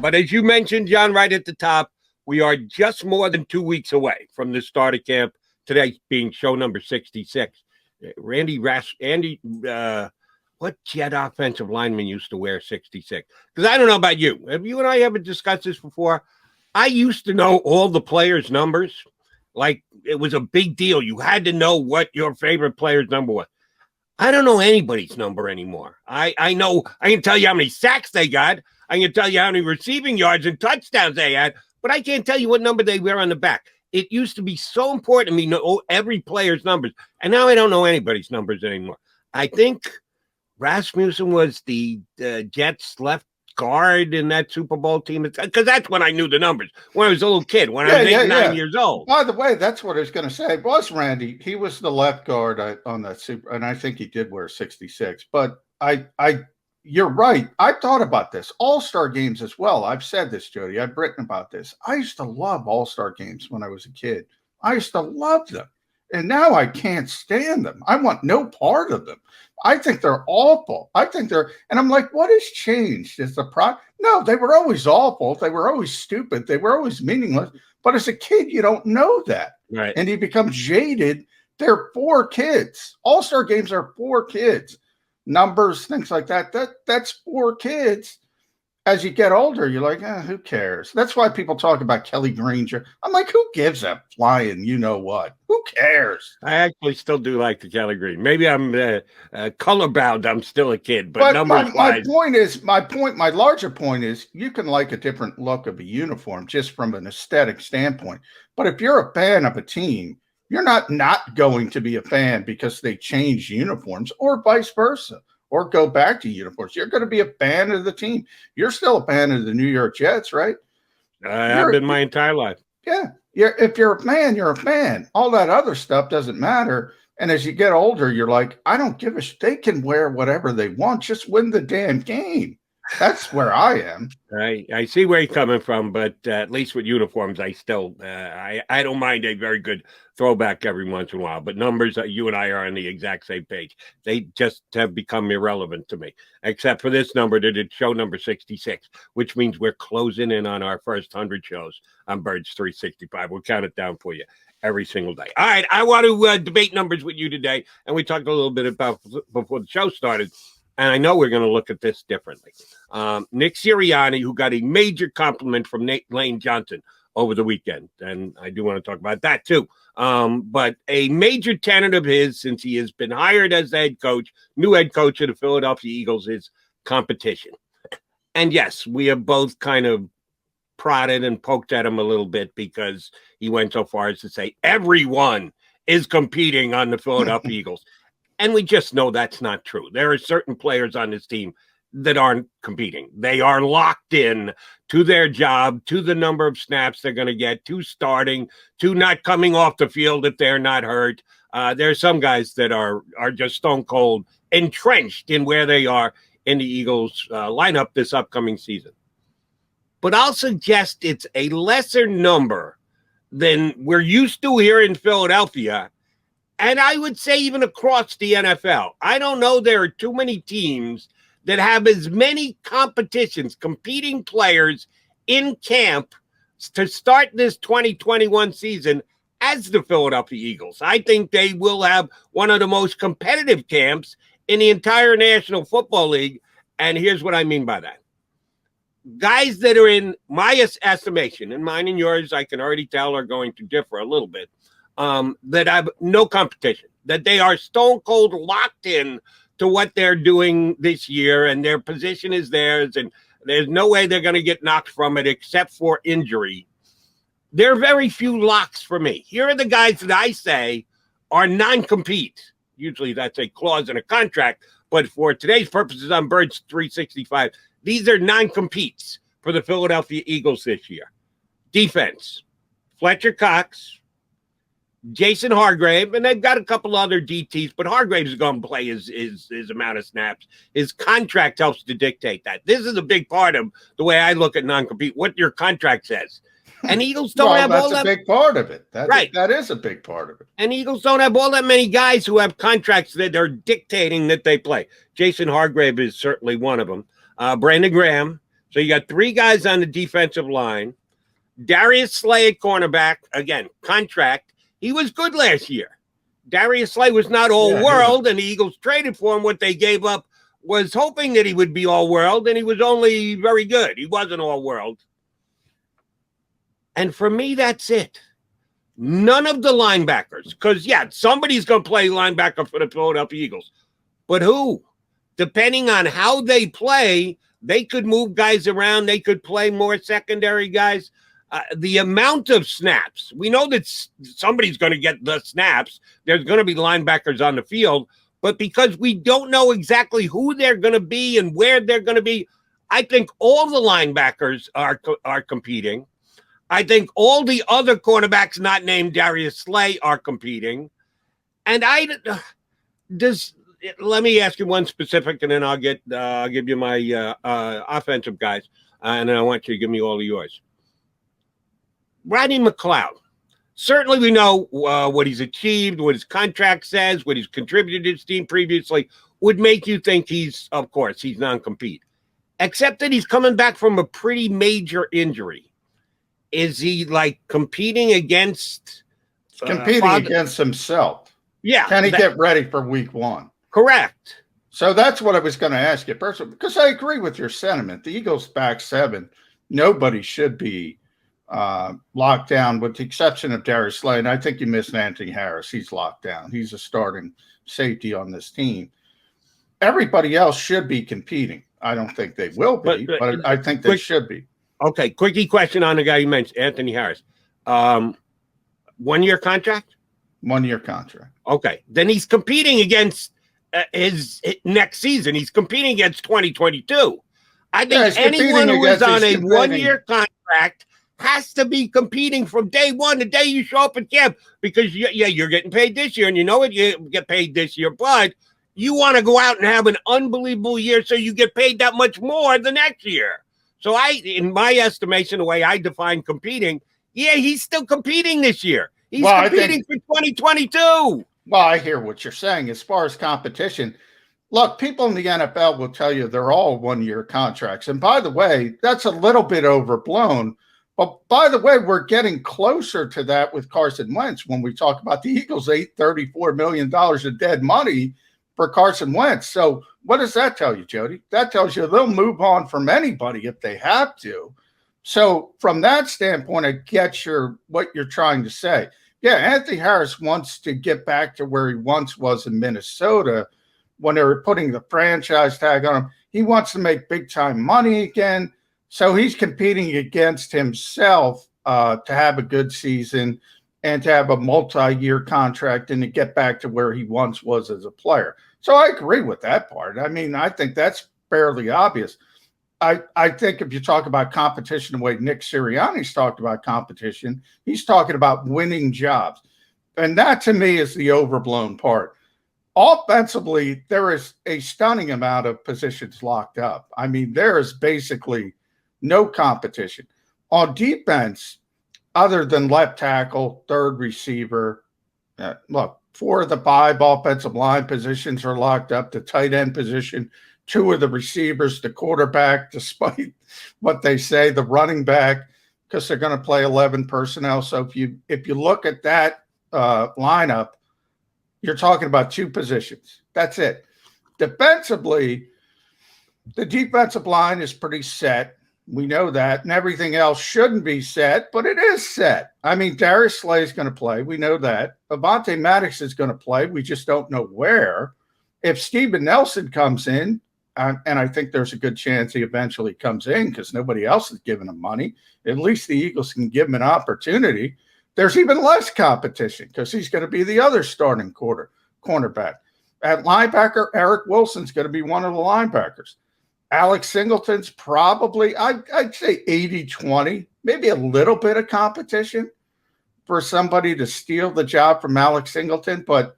But as you mentioned, John, right at the top, we are just more than 2 weeks away from the start of camp. Today being show number 66. What Jet offensive lineman used to wear 66? Because I don't know about you. Have you and I ever discussed this before? I used to know all the players' numbers. Like, it was a big deal. You had to know what your favorite player's number was. I don't know anybody's number anymore. I know, I can tell you how many sacks they got. I can tell you how many receiving yards and touchdowns they had, but I can't tell you what number they wear on the back. It used to be so important to me to know every player's numbers, and now I don't know anybody's numbers anymore. I think Rasmussen was the Jets left guard in that Super Bowl team, because that's when I knew the numbers, when I was a little kid, when I was 9 years old. By the way, that's what I was going to say. It was Randy. He was the left guard on that Super, and I think he did wear 66. But you're right. I've thought about this. All-Star games as well. I've said this, Jody. I've written about this. I used to love All-Star games when I was a kid. I used to love them. And now I can't stand them. I want no part of them. I think they're awful. And I'm like, what has changed? Is the No, they were always awful. They were always stupid. They were always meaningless. But as a kid, you don't know that. Right. And you become jaded. They're for kids. All-Star games are for kids. Numbers, things like that. That's for kids. As you get older, you're like, who cares? That's why people talk about Kelly Granger. I'm like, who gives a flying you know what? Who cares? I actually still do like the Kelly Green. Maybe I'm color-bound. I'm still a kid, but numbers-wise. My larger point is you can like a different look of a uniform just from an aesthetic standpoint. But if you're a fan of a team, you're not going to be a fan because they change uniforms or vice versa. Or go back to uniforms. You're going to be a fan of the team. You're still a fan of the New York Jets, right? I've been my entire life. Yeah. If you're a fan, you're a fan. All that other stuff doesn't matter. And as you get older, you're like, I don't give a shit. They can wear whatever they want. Just win the damn game. That's where I am. I see where you're coming from, but at least with uniforms, I still I don't mind a very good throwback every once in a while. But numbers, you and I are on the exact same page. They just have become irrelevant to me, except for this number that it's show number 66, which means we're closing in on our first 100 shows on Birds 365. We'll count it down for you every single day. All right, I want to debate numbers with you today, and we talked a little bit about before the show started. And I know we're going to look at this differently. Nick Sirianni, who got a major compliment from Lane Johnson over the weekend. And I do want to talk about that too. But a major tenet of his, since he has been hired as the head coach, new head coach of the Philadelphia Eagles, is competition. And yes, we have both kind of prodded and poked at him a little bit because he went so far as to say everyone is competing on the Philadelphia Eagles. And we just know that's not true. There are certain players on this team that aren't competing. They are locked in to their job, to the number of snaps they're going to get, to starting, to not coming off the field if they're not hurt. There are some guys that are just stone cold entrenched in where they are in the Eagles lineup this upcoming season. But I'll suggest it's a lesser number than we're used to here in Philadelphia. And I would say even across the NFL. I don't know there are too many teams that have as many competitions, competing players in camp to start this 2021 season as the Philadelphia Eagles. I think they will have one of the most competitive camps in the entire National Football League. And here's what I mean by that. Guys that are in my estimation, and mine and yours, I can already tell are going to differ a little bit. That have no competition, that they are stone cold locked in to what they're doing this year, and their position is theirs, and there's no way they're going to get knocked from it except for injury. There are very few locks for me. Here are the guys that I say are non-compete. Usually that's a clause in a contract, but for today's purposes on Birds 365, these are non-competes for the Philadelphia Eagles this year. Defense, Fletcher Cox, Jason Hargrave, and they've got a couple other DTs, but Hargrave is going to play his amount of snaps. His contract helps to dictate that. This is a big part of the way I look at non-compete, what your contract says. And Eagles don't have all that. That's a big part of it. Right. That is a big part of it. And Eagles don't have all that many guys who have contracts that are dictating that they play. Jason Hargrave is certainly one of them. Brandon Graham, So you got 3 guys on the defensive line. Darius Slay at cornerback, again, contract. He was good last year. Darius Slay was not all world, and the Eagles traded for him. What they gave up was hoping that he would be all world, and he was only very good. He wasn't all world. And for me, that's it. None of the linebackers, because, yeah, somebody's going to play linebacker for the Philadelphia Eagles. But who? Depending on how they play, they could move guys around. They could play more secondary guys. The amount of snaps, we know that somebody's going to get the snaps. There's going to be linebackers on the field. But because we don't know exactly who they're going to be and where they're going to be, I think all the linebackers are competing. I think all the other cornerbacks not named Darius Slay are competing. And let me ask you one specific, and then I'll give you my offensive guys, and then I want you to give me all of yours. Rodney McLeod. Certainly we know what he's achieved, what his contract says, what he's contributed to his team previously would make you think he's non-compete. Except that he's coming back from a pretty major injury. Is he like competing against against himself? Yeah. Can he get ready for week 1? Correct. So that's what I was going to ask you personally, because I agree with your sentiment. The Eagles back 7, nobody should be locked down with the exception of Darius Slay. And I think you missed Anthony Harris. He's locked down. He's a starting safety on this team. Everybody else should be competing. I don't think they will be, but I think they should be. Okay, quickie question on the guy you mentioned, Anthony Harris. 1-year contract? 1-year contract. Okay, then he's competing against his next season. He's competing against 2022. I think anyone who is on a 1-year contract has to be competing from day one, the day you show up at camp, because you're getting paid this year, and you know it, you get paid this year, but you want to go out and have an unbelievable year so you get paid that much more the next year. So in my estimation, the way I define competing, he's still competing this year. He's competing for 2022. Well, I hear what you're saying. As far as competition, look, people in the NFL will tell you they're all 1-year contracts. And by the way, that's a little bit overblown. But by the way, we're getting closer to that with Carson Wentz when we talk about the Eagles, $34 million of dead money for Carson Wentz. So what does that tell you, Jody? That tells you they'll move on from anybody if they have to. So from that standpoint, I get what you're trying to say. Yeah, Anthony Harris wants to get back to where he once was in Minnesota when they were putting the franchise tag on him. He wants to make big-time money again. So he's competing against himself to have a good season and to have a multi-year contract and to get back to where he once was as a player. So I agree with that part. I mean, I think that's fairly obvious. I think if you talk about competition the way Nick Sirianni's talked about competition, he's talking about winning jobs. And that, to me, is the overblown part. Offensively, there is a stunning amount of positions locked up. I mean, there is basically no competition. On defense, other than left tackle, third receiver, look, 4 of the 5 offensive line positions are locked up. The tight end position, 2 of the receivers, the quarterback, despite what they say, the running back, because they're going to play 11 personnel. So if you look at that lineup, you're talking about 2 positions. That's it. Defensively, the defensive line is pretty set. We know that, and everything else shouldn't be set, but it is set. I mean, Darius Slay is going to play. We know that. Avonte Maddox is going to play. We just don't know where. If Steven Nelson comes in, and I think there's a good chance he eventually comes in because nobody else is giving him money, at least the Eagles can give him an opportunity. There's even less competition because he's going to be the other starting cornerback. At linebacker, Eric Wilson's going to be one of the linebackers. Alex Singleton's probably, I'd say 80-20, maybe a little bit of competition for somebody to steal the job from Alex Singleton, but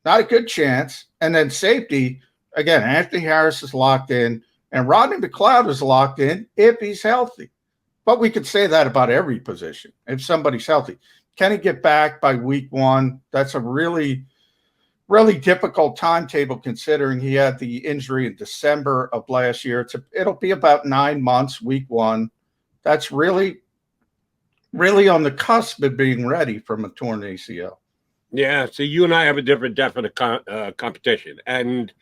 not a good chance. And then safety, again, Anthony Harris is locked in, and Rodney McLeod is locked in if he's healthy. But we could say that about every position if somebody's healthy. Can he get back by week 1? That's a really really difficult timetable considering he had the injury in December of last year. It'll be about 9 months, week one. That's really on the cusp of being ready from a torn ACL. Yeah, so you and I have a different definite competition, and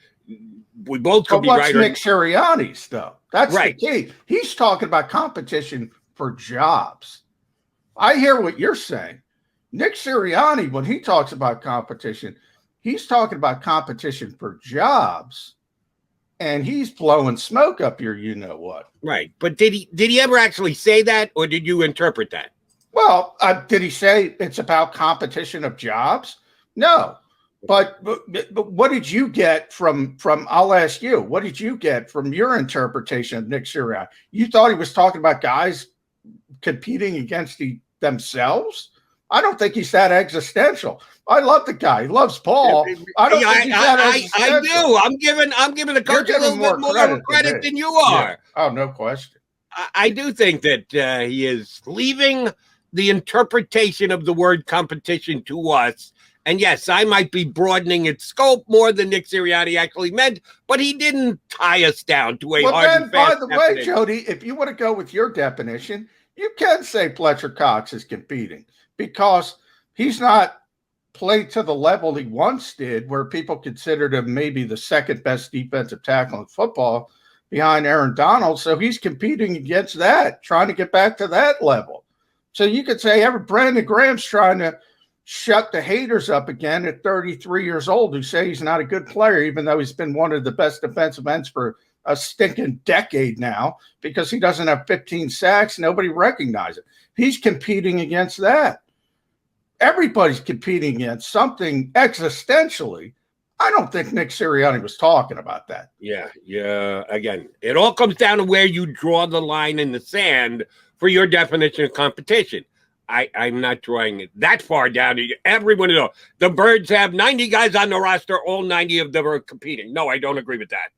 we both could be right. Nick Sirianni's though? That's right. The key. He's talking about competition for jobs. I hear what you're saying. Nick Sirianni, when he talks about competition, he's talking about competition for jobs, and he's blowing smoke up your you know what. Right, but did he ever actually say that, or did you interpret that? Well, did he say it's about competition of jobs? No. But what did you get from I'll ask you, what did you get from your interpretation of Nick Sirianni? You thought he was talking about guys competing against themselves? I don't think he's that existential. I love the guy. He loves Paul. I don't think he's that existential. I do. I'm giving the coach a little bit more credit than you are. Yeah. Oh, no question. I do think that he is leaving the interpretation of the word competition to us. And yes, I might be broadening its scope more than Nick Sirianni actually meant, but he didn't tie us down to a hard and fast by the way, Jody, if you want to go with your definition, you can say Fletcher Cox is competing because he's not played to the level he once did, where people considered him maybe the second best defensive tackle in football behind Aaron Donald. So he's competing against that, trying to get back to that level. So you could say Brandon Graham's trying to shut the haters up again at 33 years old who say he's not a good player, even though he's been one of the best defensive ends for a stinking decade now because he doesn't have 15 sacks. Nobody recognizes it. He's competing against that. Everybody's competing against something existentially. I don't think Nick Sirianni was talking about that. Yeah. Again, it all comes down to where you draw the line in the sand for your definition of competition. I'm not drawing it that far down. Everyone knows the Birds have 90 guys on the roster, all 90 of them are competing. No, I don't agree with that.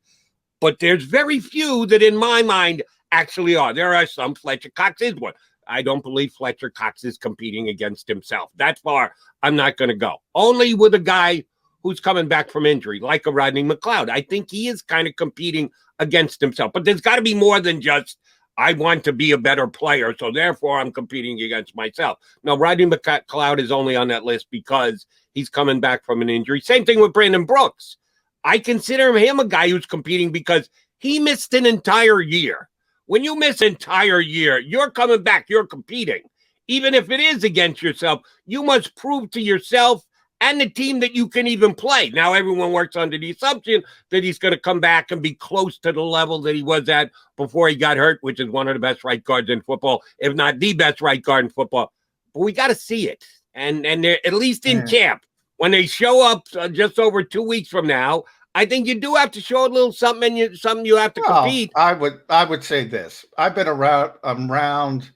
But there's very few that in my mind actually are. There are some. Fletcher Cox is one. I don't believe Fletcher Cox is competing against himself. That far, I'm not going to go. Only with a guy who's coming back from injury, like a Rodney McLeod. I think he is kind of competing against himself. But there's got to be more than just, I want to be a better player, so therefore I'm competing against myself. Now, Rodney McLeod is only on that list because he's coming back from an injury. Same thing with Brandon Brooks. I consider him a guy who's competing because he missed an entire year. When you miss an entire year, you're coming back, you're competing. Even if it is against yourself, you must prove to yourself and the team that you can even play. Now, everyone works under the assumption that he's going to come back and be close to the level that he was at before he got hurt, which is one of the best right guards in football, if not the best right guard in football. But we got to see it. And they're, at least in camp, when they show up just over 2 weeks from now, I think you do have to show a little something, and something you have to compete. I would say this. I've been around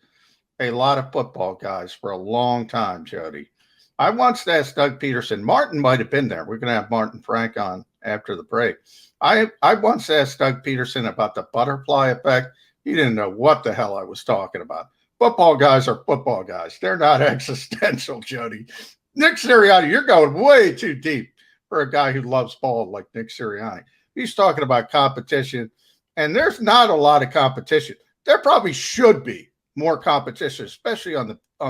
a lot of football guys for a long time, Jody. I once asked Doug Peterson, Martin might have been there. We're going to have Martin Frank on after the break. I once asked Doug Peterson about the butterfly effect. He didn't know what the hell I was talking about. Football guys are football guys. They're not existential, Jody. Nick Sirianni, you're going way too deep for a guy who loves ball like Nick Sirianni. He's talking about competition, and there's not a lot of competition. There probably should be more competition, especially on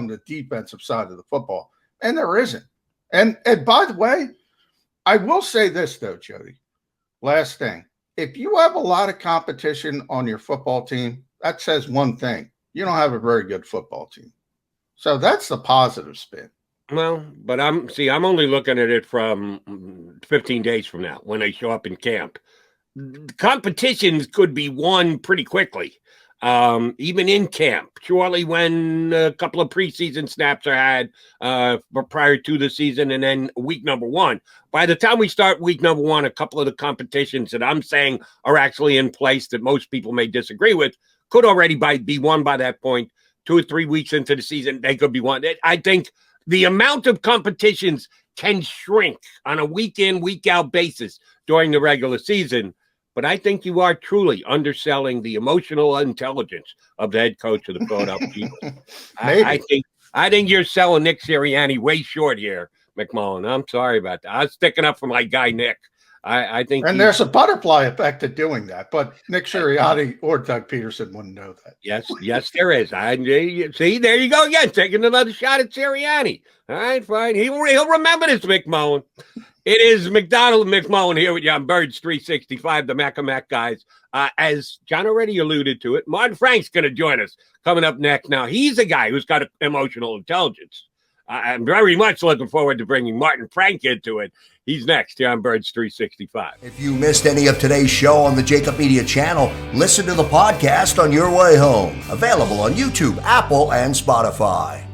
the defensive side of the football. And there isn't. And by the way, I will say this, though, Jody. Last thing. If you have a lot of competition on your football team, that says one thing. You don't have a very good football team. So that's the positive spin. Well, but I'm only looking at it from 15 days from now when they show up in camp. Competitions could be won pretty quickly. Even in camp, shortly when a couple of preseason snaps are had prior to the season, and then week number one. By the time we start week number one, a couple of the competitions that I'm saying are actually in place that most people may disagree with could already be won by that point. 2 or 3 weeks into the season, they could be won. I think the amount of competitions can shrink on a week in, week out basis during the regular season. But I think you are truly underselling the emotional intelligence of the head coach of the Philadelphia Eagles. I think you're selling Nick Sirianni way short here, McMullen. I'm sorry about that. I was sticking up for my guy Nick. I think, and there's a butterfly effect to doing that, but Nick Sirianni or Doug Peterson wouldn't know that. Yes, there is. See, there you go again, taking another shot at Sirianni. All right, fine. He'll remember this, McMullen. It is McDonald McMullen here with you on Birds 365, the Mac guys. As John already alluded to it, Martin Frank's going to join us coming up next. Now, he's a guy who's got emotional intelligence. I'm very much looking forward to bringing Martin Frank into it. He's next here on Birds 365. If you missed any of today's show on the JAKIB Media channel, listen to the podcast on your way home. Available on YouTube, Apple, and Spotify.